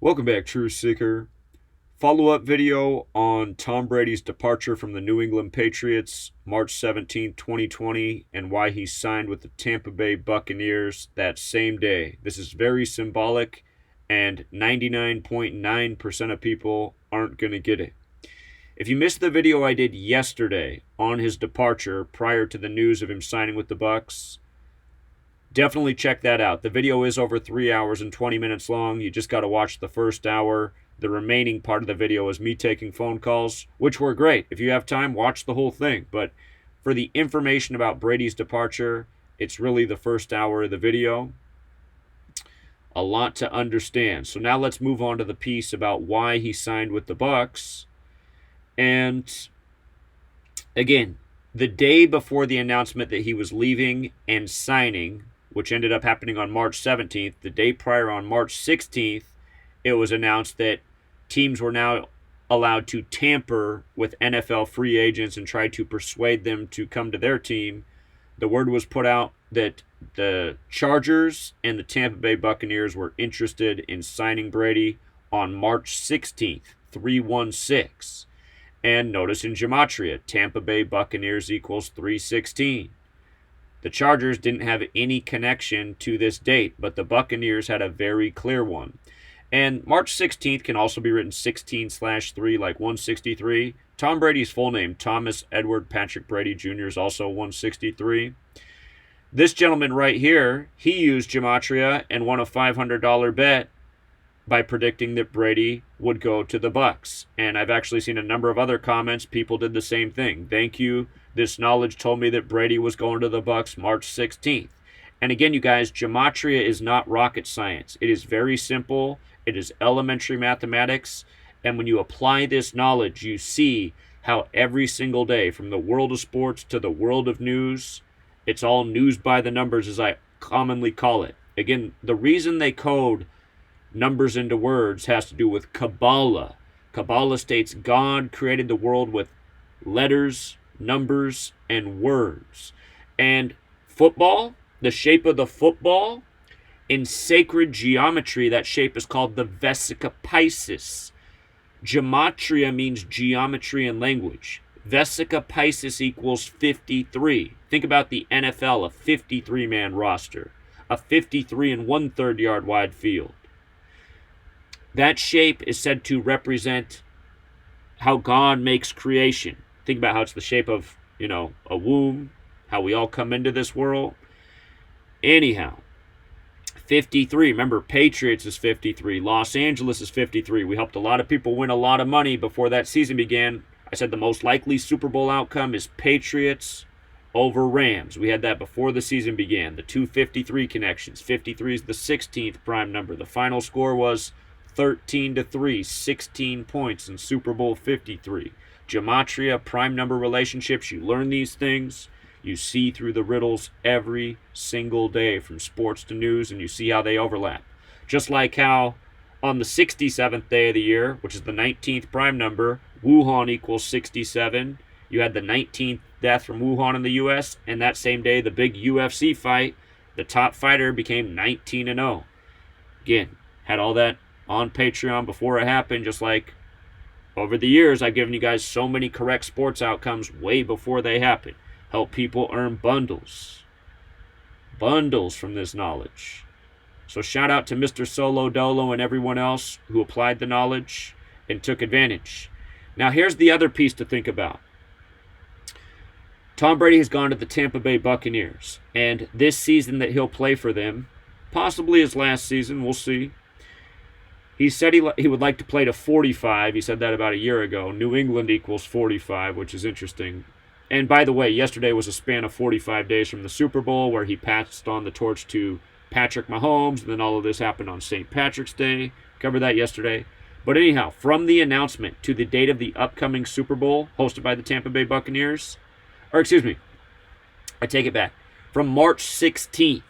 Welcome back, Truth Seeker. Follow-up video on Tom Brady's departure from the New England Patriots March 17th, 2020, and why he signed with the Tampa Bay Buccaneers that same day. This is very symbolic, and 99.9% of people aren't going to get it. If you missed the video I did yesterday on his departure prior to the news of him signing with the Bucs, definitely check that out. The video is over 3 hours and 20 minutes long. You just got to watch the first hour. The remaining part of the video is me taking phone calls, which were great. If you have time, watch the whole thing. But for the information about Brady's departure, it's really the first hour of the video. A lot to understand. So now let's move on to the piece about why he signed with the Bucs. And again, the day before the announcement that he was leaving and signing, which ended up happening on March 17th, the day prior on March 16th, it was announced that teams were now allowed to tamper with NFL free agents and try to persuade them to come to their team. The word was put out that the Chargers and the Tampa Bay Buccaneers were interested in signing Brady on March 16th, 316. And notice in Gematria, Tampa Bay Buccaneers equals 316. The Chargers didn't have any connection to this date, but the Buccaneers had a very clear one. And March 16th can also be written 16/3 like 163. Tom Brady's full name, Thomas Edward Patrick Brady Jr., is also 163. This gentleman right here, he used Gematria and won a $500 bet by predicting that Brady would go to the Bucs. And I've actually seen a number of other comments. People did the same thing. Thank you. This knowledge told me that Brady was going to the Bucs March 16th. And again, you guys, Gematria is not rocket science. It is very simple. It is elementary mathematics. And when you apply this knowledge, you see how every single day, from the world of sports to the world of news, it's all news by the numbers, as I commonly call it. Again, the reason they code numbers into words has to do with Kabbalah. Kabbalah states God created the world with letters, numbers, and words. And football, the shape of the football, in sacred geometry, that shape is called the vesica Pisces. Gematria means geometry and language. Vesica Pisces equals 53. Think about the NFL, a 53-man roster, a 53 and 1/3 yard wide field. That shape is said to represent how God makes creation. Think about how it's the shape of, a womb, how we all come into this world. Anyhow, 53. Remember, Patriots is 53. Los Angeles is 53. We helped a lot of people win a lot of money before that season began. I said the most likely Super Bowl outcome is Patriots over Rams. We had that before the season began. The two 53 connections. 53 is the 16th prime number. The final score was 13-3, 16 points in Super Bowl 53. Gematria, prime number relationships, you learn these things. You see through the riddles every single day, from sports to news, and you see how they overlap. Just like how on the 67th day of the year, which is the 19th prime number, Wuhan equals 67. You had the 19th death from Wuhan in the U.S., and that same day, the big UFC fight, the top fighter became 19-0. Again, had all that on Patreon before it happened, just like over the years I've given you guys so many correct sports outcomes way before they happen. Help people earn bundles from this knowledge. So shout out to Mr. Solo Dolo and everyone else who applied the knowledge and took advantage. Now here's the other piece to think about. Tom Brady has gone to the Tampa Bay Buccaneers, and this season that he'll play for them, possibly his last season, we'll see. He said he would like to play to 45. He said that about a year ago. New England equals 45, which is interesting. And by the way, yesterday was a span of 45 days from the Super Bowl, where he passed on the torch to Patrick Mahomes, and then all of this happened on St. Patrick's Day. Covered that yesterday. But anyhow, from the announcement to the date of the upcoming Super Bowl hosted by the Tampa Bay Buccaneers, I take it back. From March 16th,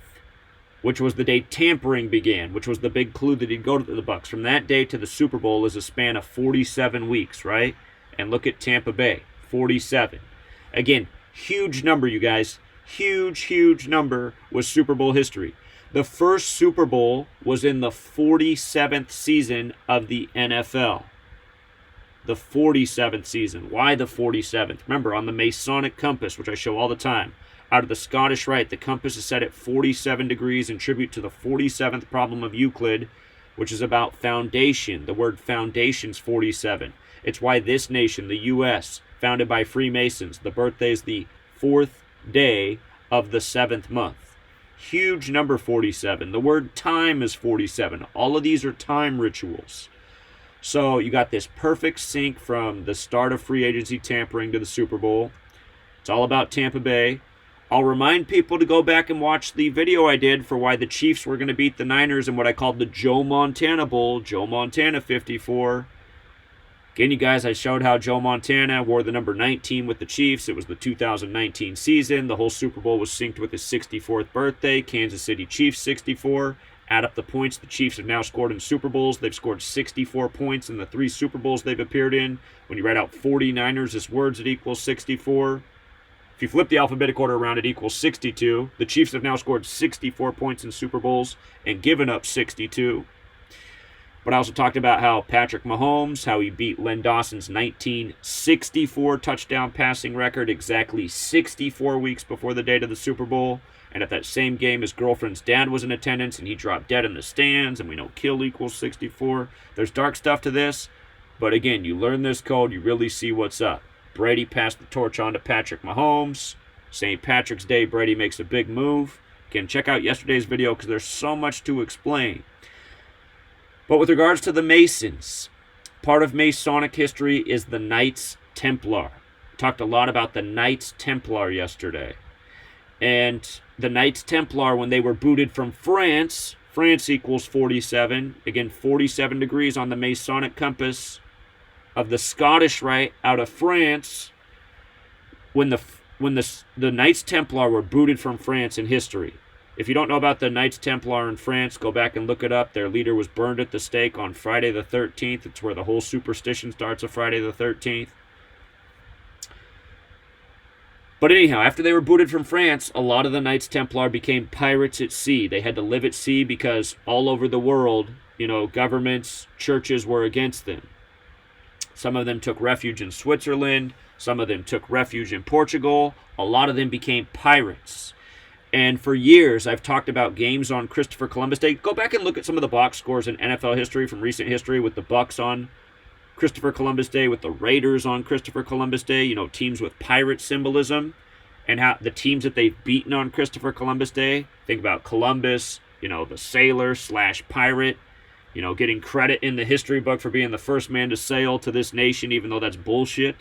which was the day tampering began, which was the big clue that he'd go to the Bucs. From that day to the Super Bowl is a span of 47 weeks, right? And look at Tampa Bay, 47. Again, huge number, you guys. Huge, huge number was Super Bowl history. The first Super Bowl was in the 47th season of the NFL. The 47th season. Why the 47th? Remember, on the Masonic compass, which I show all the time, out of the Scottish Rite, the compass is set at 47 degrees in tribute to the 47th problem of Euclid, which is about foundation. The word foundation's 47. It's why this nation, the U.S., founded by Freemasons, the birthday is the 4th day of the 7th month. Huge number 47. The word time is 47. All of these are time rituals. So you got this perfect sync from the start of free agency tampering to the Super Bowl. It's all about Tampa Bay. I'll remind people to go back and watch the video I did for why the Chiefs were going to beat the Niners in what I called the Joe Montana Bowl. Joe Montana 54. Again, you guys, I showed how Joe Montana wore the number 19 with the Chiefs. It was the 2019 season. The whole Super Bowl was synced with his 64th birthday. Kansas City Chiefs 64. Add up the points the Chiefs have now scored in Super Bowls. They've scored 64 points in the 3 Super Bowls they've appeared in. When you write out 49ers as words, it equals 64. If you flip the alphabetic order around, it equals 62. The Chiefs have now scored 64 points in Super Bowls and given up 62. But I also talked about how Patrick Mahomes, how he beat Len Dawson's 1964 touchdown passing record exactly 64 weeks before the date of the Super Bowl. And at that same game, his girlfriend's dad was in attendance, and he dropped dead in the stands, and we know kill equals 64. There's dark stuff to this, but again, you learn this code, you really see what's up. Brady passed the torch on to Patrick Mahomes. St. Patrick's Day, Brady makes a big move. Again, check out yesterday's video because there's so much to explain. But with regards to the Masons, part of Masonic history is the Knights Templar. Talked a lot about the Knights Templar yesterday. And the Knights Templar, when they were booted from France, France equals 47. Again, 47 degrees on the Masonic compass of the Scottish Rite out of France. When the Knights Templar were booted from France in history. If you don't know about the Knights Templar in France, go back and look it up. Their leader was burned at the stake on Friday the 13th. It's where the whole superstition starts of Friday the 13th. But anyhow, after they were booted from France, a lot of the Knights Templar became pirates at sea. They had to live at sea because all over the world, governments, churches were against them. Some of them took refuge in Switzerland. Some of them took refuge in Portugal. A lot of them became pirates. And for years, I've talked about games on Christopher Columbus Day. Go back and look at some of the box scores in NFL history from recent history with the Bucs on Christopher Columbus Day, with the Raiders on Christopher Columbus Day, teams with pirate symbolism, and how the teams that they've beaten on Christopher Columbus Day. Think about Columbus, the sailor / pirate, getting credit in the history book for being the first man to sail to this nation, even though that's bullshit.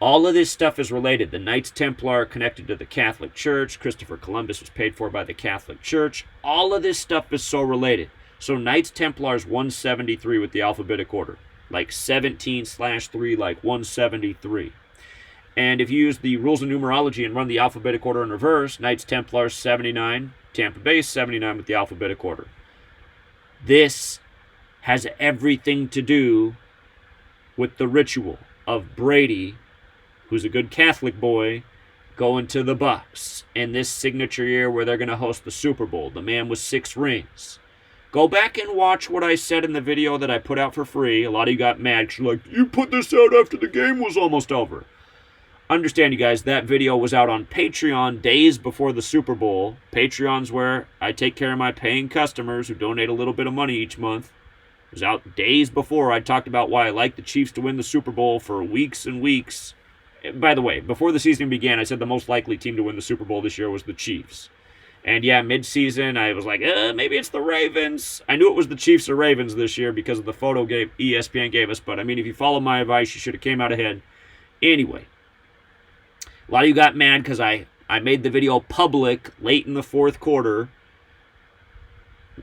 All of this stuff is related. The Knights Templar are connected to the Catholic Church. Christopher Columbus was paid for by the Catholic Church. All of this stuff is so related. So Knights Templars 173 with the alphabetic order. Like 17/3, like 173. And if you use the rules of numerology and run the alphabetic order in reverse, Knights Templars 79, Tampa Bay 79 with the alphabetic order. This has everything to do with the ritual of Brady, who's a good Catholic boy, going to the Bucs in this signature year where they're going to host the Super Bowl. The man with 6 rings. Go back and watch what I said in the video that I put out for free. A lot of you got mad because you're like, you put this out after the game was almost over. Understand, you guys, that video was out on Patreon days before the Super Bowl. Patreon's where I take care of my paying customers who donate a little bit of money each month. It was out days before I talked about why I like the Chiefs to win the Super Bowl for weeks and weeks. By the way, before the season began, I said the most likely team to win the Super Bowl this year was the Chiefs. And yeah, mid-season, I was like, maybe it's the Ravens. I knew it was the Chiefs or Ravens this year because of the photo ESPN gave us. But, if you follow my advice, you should have came out ahead. Anyway, a lot of you got mad because I made the video public late in the 4th quarter.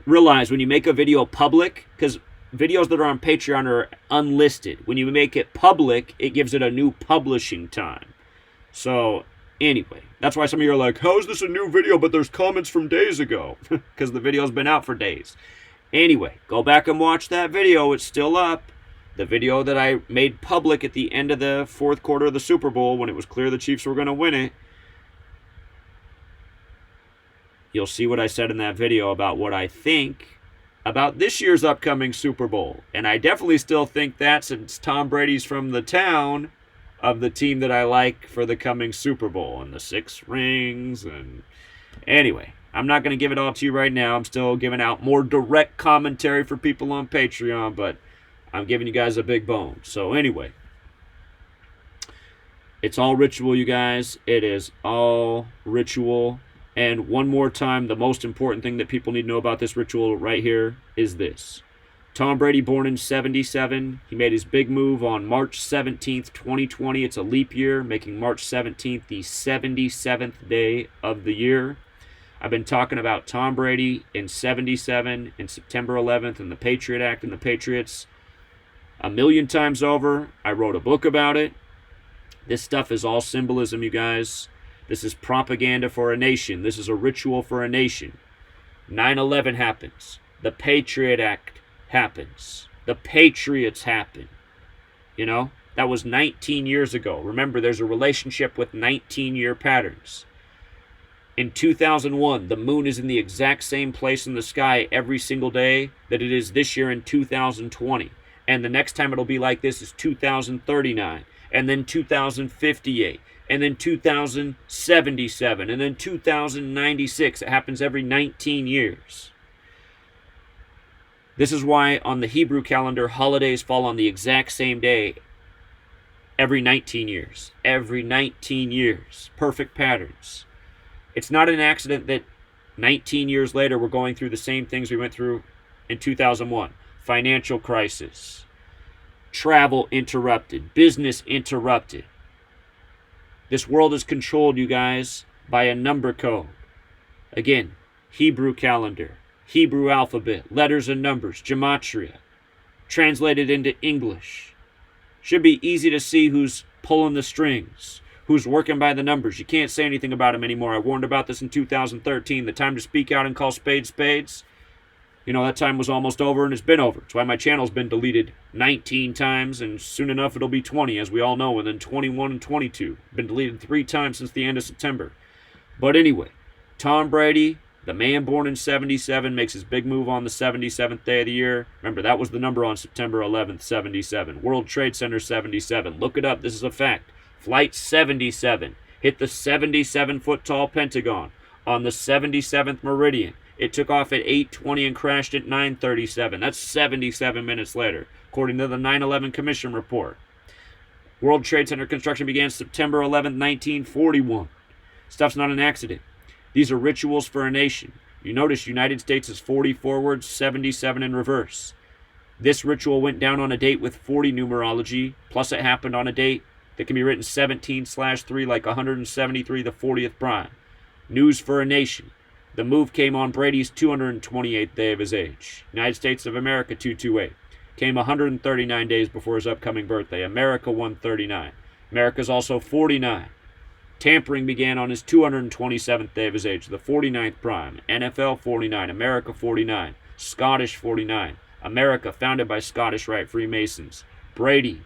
Realize when you make a video public, because videos that are on Patreon are unlisted. When you make it public, it gives it a new publishing time. So, anyway, that's why some of you are like, how is this a new video, but there's comments from days ago? Because the video's been out for days. Anyway, go back and watch that video. It's still up. The video that I made public at the end of the 4th quarter of the Super Bowl when it was clear the Chiefs were going to win it. you'll see what I said in that video about what I think about this year's upcoming Super Bowl. And I definitely still think that, since Tom Brady's from the town of the team that I like for the coming Super Bowl and the 6 rings. And anyway, I'm not going to give it all to you right now. I'm still giving out more direct commentary for people on Patreon, but I'm giving you guys a big bone. So anyway, it's all ritual, you guys. It is all ritual. And one more time, the most important thing that people need to know about this ritual right here is this. Tom Brady, born in 77. He made his big move on March 17th, 2020. It's a leap year, making March 17th the 77th day of the year. I've been talking about Tom Brady in 77 and September 11th and the Patriot Act and the Patriots a million times over. I wrote a book about it. This stuff is all symbolism, you guys. This is propaganda for a nation. This is a ritual for a nation. 9/11 happens. The Patriot Act happens. The Patriots happen. You know, that was 19 years ago. Remember, there's a relationship with 19-year patterns. In 2001, the moon is in the exact same place in the sky every single day that it is this year in 2020. And the next time it'll be like this is 2039, and then 2058, and then 2077, and then 2096. It happens every 19 years. This is why on the Hebrew calendar, holidays fall on the exact same day every 19 years. Every 19 years. Perfect patterns. It's not an accident that 19 years later we're going through the same things we went through in 2001. Financial crisis. Travel interrupted. Business interrupted. This world is controlled, you guys, by a number code. Again, Hebrew calendar. Hebrew alphabet, letters and numbers, gematria, translated into English. Should be easy to see who's pulling the strings, who's working by the numbers. You can't say anything about them anymore. I warned about this in 2013. The time to speak out and call spades spades. You know, that time was almost over, and it's been over. That's why my channel's been deleted 19 times, and soon enough it'll be 20, as we all know, and then 21 and 22. Been deleted 3 times since the end of September. But anyway, Tom Brady, the man born in 77, makes his big move on the 77th day of the year. Remember, that was the number on September 11th, 77. World Trade Center 77. Look it up. This is a fact. Flight 77 hit the 77-foot-tall Pentagon on the 77th meridian. It took off at 8:20 and crashed at 9:37. That's 77 minutes later, according to the 9/11 Commission report. World Trade Center construction began September 11th, 1941. Stuff's not an accident. These are rituals for a nation. You notice United States is 40 forwards, 77 in reverse. This ritual went down on a date with 40 numerology, plus it happened on a date that can be written 17/3 like 173, the 40th prime. News for a nation. The move came on Brady's 228th day of his age. United States of America 228. Came 139 days before his upcoming birthday. America 139. America's also 49. Tampering began on his 227th day of his age, the 49th prime. NFL 49, America 49, Scottish 49, America founded by Scottish Rite Freemasons. Brady,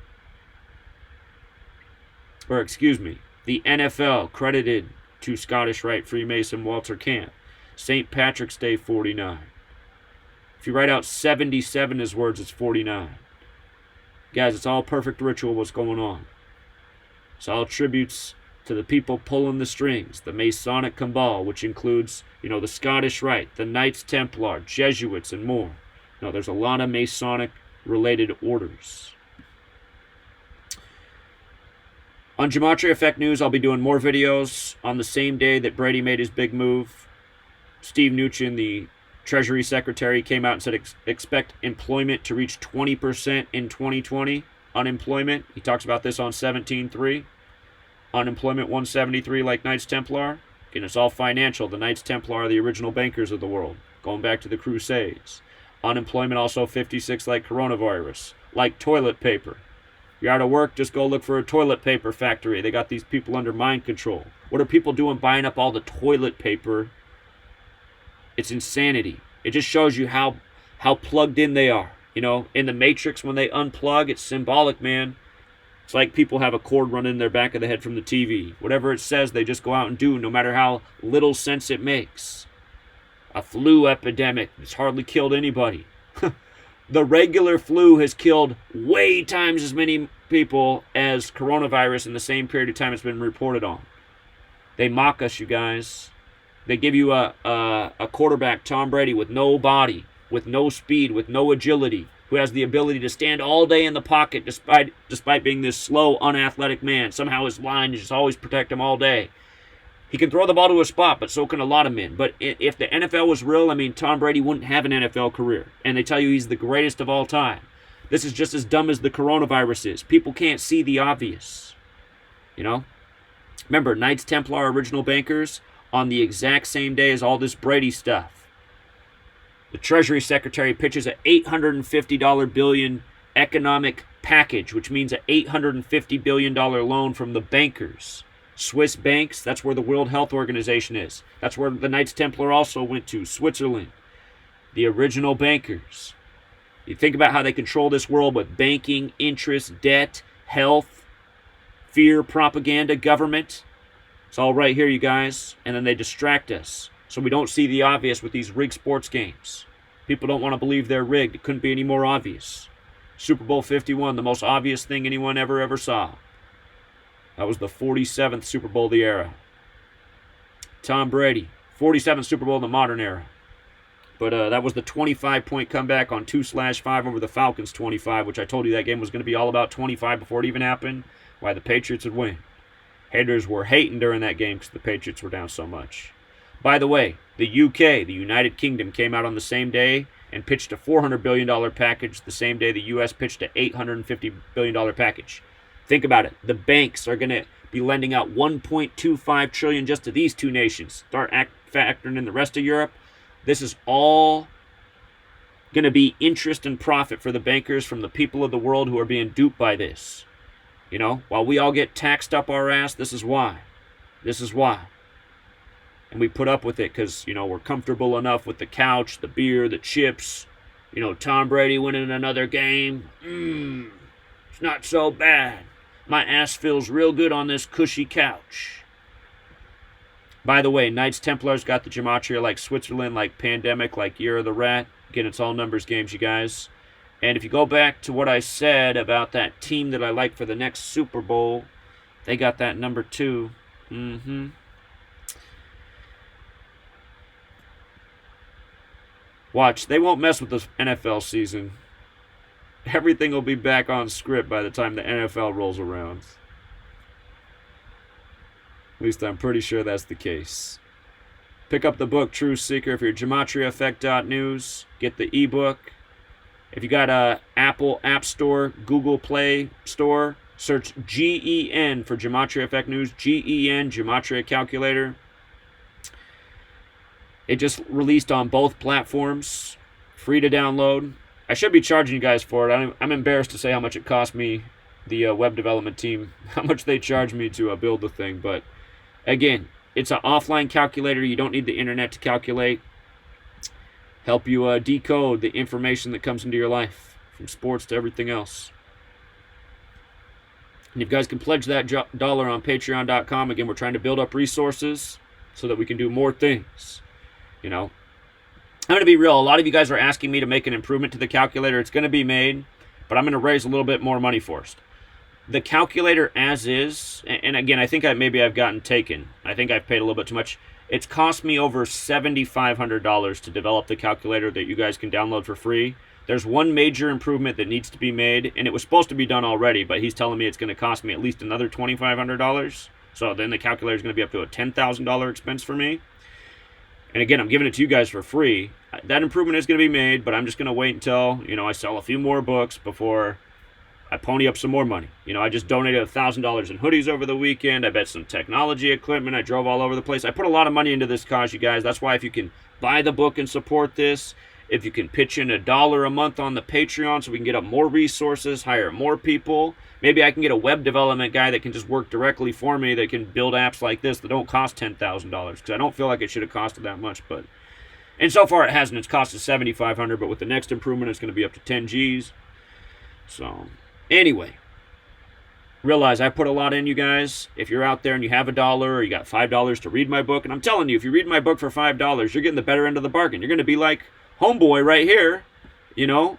the NFL credited to Scottish Rite Freemason Walter Camp. St. Patrick's Day 49. If you write out 77 as words, it's 49. Guys, it's all perfect ritual what's going on. It's all tributes to the people pulling the strings, the Masonic cabal, which includes, the Scottish Rite, the Knights Templar, Jesuits, and more. There's a lot of Masonic-related orders. On Gematria Effect News, I'll be doing more videos on the same day that Brady made his big move. Steve Mnuchin, the Treasury Secretary, came out and said expect employment to reach 20% in 2020. Unemployment, he talks about this on 17.3. Unemployment 173 like Knights Templar. Again, it's all financial. The Knights Templar are the original bankers of the world, going back to the Crusades. Unemployment also 56 like coronavirus, like toilet paper. You're out of work, just go look for a toilet paper factory. They got these people under mind control. What are people doing buying up all the toilet paper? It's insanity. It just shows you how plugged in they are. In the Matrix, when they unplug, it's symbolic, man. It's like people have a cord running in their back of the head from the TV. Whatever it says, they just go out and do, no matter how little sense it makes. a flu epidemic that's hardly killed anybody. The regular flu has killed way times as many people as coronavirus in the same period of time it's been reported on. They mock us, you guys. They give you a quarterback, Tom Brady, with no body, with no speed, with no agility, who has the ability to stand all day in the pocket despite being this slow, unathletic man. Somehow his line just always protect him all day. He can throw the ball to a spot, but so can a lot of men. But if the NFL was real, I mean, Tom Brady wouldn't have an NFL career. And they tell you he's the greatest of all time. This is just as dumb as the coronavirus is. People can't see the obvious. You know? Remember, Knights Templar original bankers on the exact same day as all this Brady stuff. The Treasury Secretary pitches an $850 billion economic package, which means an $850 billion loan from the bankers. Swiss banks, that's where the World Health Organization is. That's where the Knights Templar also went to, Switzerland. The original bankers. You think about how they control this world with banking, interest, debt, health, fear, propaganda, government. It's all right here, you guys. And then they distract us so we don't see the obvious with these rigged sports games. People don't want to believe they're rigged. It couldn't be any more obvious. Super Bowl 51, the most obvious thing anyone ever saw. That was the 47th Super Bowl of the era. Tom Brady, 47th Super Bowl in the modern era. But that was the 25-point comeback on 2/5 over the Falcons 25, which I told you that game was going to be all about 25 before it even happened, why the Patriots would win. Haters were hating during that game because the Patriots were down so much. By the way, the UK, the United Kingdom, came out on the same day and pitched a $400 billion package the same day the U.S. pitched an $850 billion package. Think about it. The banks are going to be lending out $1.25 trillion just to these two nations. Start factoring in the rest of Europe. This is all going to be interest and profit for the bankers from the people of the world who are being duped by this. You know, while we all get taxed up our ass, this is why. This is why. And we put up with it because, you know, we're comfortable enough with the couch, the beer, the chips. You know, Tom Brady winning another game. It's not so bad. My ass feels real good on this cushy couch. By the way, Knights Templars got the Gematria like Switzerland, like Pandemic, like Year of the Rat. Again, it's all numbers games, you guys. And if you go back to what I said about that team that I like for the next Super Bowl, they got that number 2. Watch, they won't mess with the NFL season. Everything will be back on script by the time the NFL rolls around. At least I'm pretty sure that's the case. Pick up the book Truth Seeker if you're GematriaEffect.news. Get the ebook. If you got a Apple App Store, Google Play Store, search GEN for Gematria Effect News. GEN, Gematria Calculator. It just released on both platforms. Free to download. I should be charging you guys for it. I'm embarrassed to say how much it cost me, the web development team, how much they charged me to build the thing. But again, it's an offline calculator. You don't need the internet to calculate. Help you decode the information that comes into your life, from sports to everything else. And you guys can pledge that dollar on patreon.com. Again, we're trying to build up resources so that we can do more things. You know, I'm going to be real. A lot of you guys are asking me to make an improvement to the calculator. It's going to be made, but I'm going to raise a little bit more money first. The calculator as is, and again, I think maybe I've gotten taken. I think I've paid a little bit too much. It's cost me over $7,500 to develop the calculator that you guys can download for free. There's one major improvement that needs to be made, and it was supposed to be done already, but he's telling me it's going to cost me at least another $2,500. So then the calculator is going to be up to a $10,000 expense for me. And again, I'm giving it to you guys for free. That improvement is going to be made, but I'm just going to wait until, you know, I sell a few more books before I pony up some more money. You know, I just donated $1,000 in hoodies over the weekend. I bet some technology equipment. I drove all over the place. I put a lot of money into this cause, you guys. That's why if you can buy the book and support this, if you can pitch in $1 a month on the Patreon so we can get up more resources, hire more people. Maybe I can get a web development guy that can just work directly for me that can build apps like this that don't cost $10,000 because I don't feel like it should have costed that much. And so far it hasn't. It's costed $7,500, but with the next improvement it's going to be up to 10 G's. So, anyway, realize I put a lot in, you guys. If you're out there and you have $1 or you got $5 to read my book, and I'm telling you, if you read my book for $5, you're getting the better end of the bargain. You're going to be like homeboy right here. You know,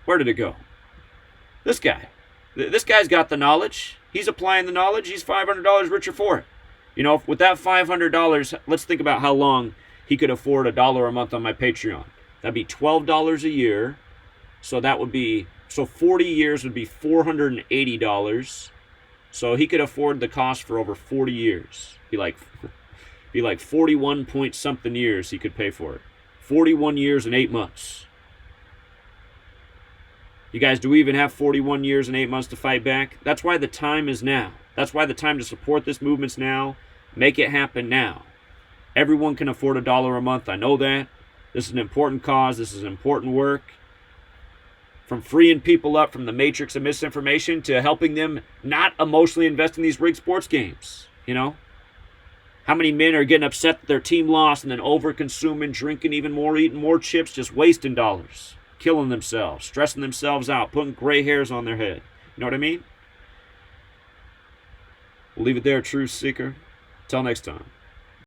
where did it go? This guy. This guy's got the knowledge. He's applying the knowledge. He's $500 richer for it. You know, with that $500, let's think about how long he could afford $1 a month on my Patreon. That'd be $12 a year. So that would be, so 40 years would be $480. So he could afford the cost for over 40 years. Be like 41 point something years he could pay for it. 41 years and 8 months. You guys, do we even have 41 years and 8 months to fight back? That's why the time is now. That's why the time to support this movement's now. Make it happen now. Everyone can afford $1 a month. I know that. This is an important cause. This is important work. From freeing people up from the matrix of misinformation to helping them not emotionally invest in these rigged sports games. You know? How many men are getting upset that their team lost and then over-consuming, drinking even more, eating more chips, just wasting dollars. Killing themselves, stressing themselves out, putting gray hairs on their head. You know what I mean? We'll leave it there, Truth Seeker. Till next time.